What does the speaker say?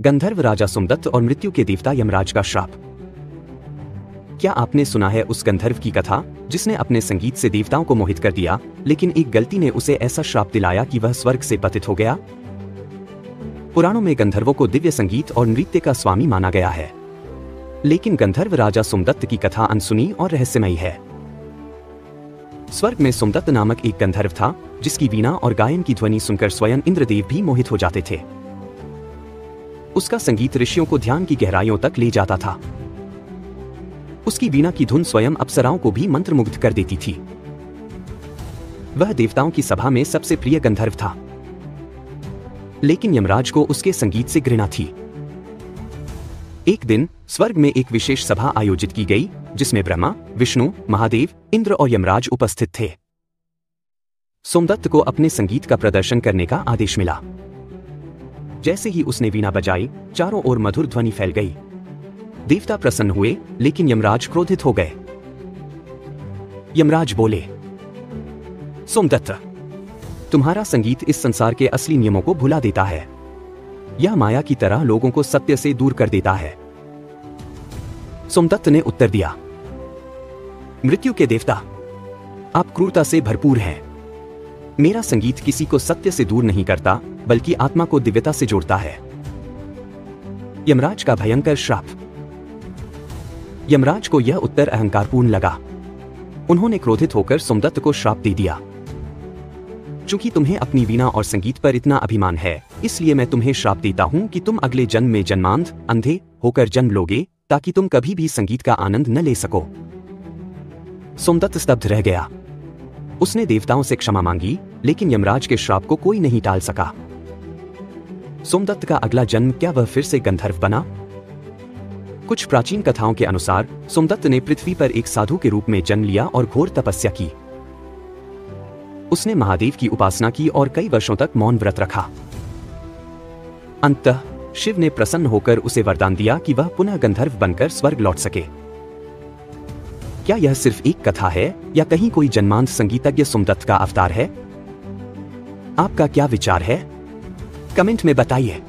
गंधर्व राजा सोमदत्त और मृत्यु के देवता यमराज का श्राप। क्या आपने सुना है उस गंधर्व की कथा जिसने अपने संगीत से देवताओं को मोहित कर दिया, लेकिन एक गलती ने उसे ऐसा श्राप दिलाया कि वह स्वर्ग से पतित हो गया? पुराणों में गंधर्वों को दिव्य संगीत और नृत्य का स्वामी माना गया है, लेकिन गंधर्व राजा सोमदत्त की कथा अनसुनी और रहस्यमयी है। स्वर्ग में सोमदत्त नामक एक गंधर्व था जिसकी वीणा और गायन की ध्वनि सुनकर स्वयं इंद्रदेव भी मोहित हो जाते थे। उसका संगीत ऋषियों को ध्यान की गहराइयों तक ले जाता था। उसकी वीणा की धुन स्वयं अप्सराओं को भी मंत्रमुग्ध कर देती थी। वह देवताओं की सभा में सबसे प्रिय गंधर्व था, लेकिन यमराज को उसके संगीत से घृणा थी। एक दिन स्वर्ग में एक विशेष सभा आयोजित की गई जिसमें ब्रह्मा, विष्णु, महादेव, इंद्र और यमराज उपस्थित थे। सोमदत्त को अपने संगीत का प्रदर्शन करने का आदेश मिला। जैसे ही उसने वीणा बजाई, चारों ओर मधुर ध्वनि फैल गई। देवता प्रसन्न हुए, लेकिन यमराज क्रोधित हो गए। यमराज बोले, सोमदत्त, तुम्हारा संगीत इस संसार के असली नियमों को भुला देता है। यह माया की तरह लोगों को सत्य से दूर कर देता है। सोमदत्त ने उत्तर दिया, मृत्यु के देवता, आप क्रूरता से भरपूर हैं। मेरा संगीत किसी को सत्य से दूर नहीं करता, बल्कि आत्मा को दिव्यता से जोड़ता है। यमराज का भयंकर श्राप। यमराज को यह उत्तर अहंकारपूर्ण लगा। उन्होंने क्रोधित होकर सोमदत्त को श्राप दे दिया, चूंकि तुम्हें अपनी वीणा और संगीत पर इतना अभिमान है, इसलिए मैं तुम्हें श्राप देता हूं कि तुम अगले जन्म में जन्मांध अंधे होकर जन्म लोगे, ताकि तुम कभी भी संगीत का आनंद न ले सको। सोमदत्त स्तब्ध रह गया। उसने देवताओं से क्षमा मांगी, लेकिन यमराज के श्राप को कोई नहीं टाल सका। सोमदत्त का अगला जन्म क्या वह फिर से गंधर्व बना? कुछ प्राचीन कथाओं के अनुसार सोमदत्त ने पृथ्वी पर एक साधु के रूप में जन्म लिया और घोर तपस्या की। उसने महादेव की उपासना की और कई वर्षों तक मौन व्रत रखा। अंततः शिव ने प्रसन्न होकर उसे वरदान दिया कि वह पुनः गंधर्व बनकर स्वर्ग लौट सके। क्या यह सिर्फ एक कथा है या कहीं कोई जन्मांध संगीतज्ञ सोमदत्त का अवतार है? आपका क्या विचार है? कमेंट में बताइए।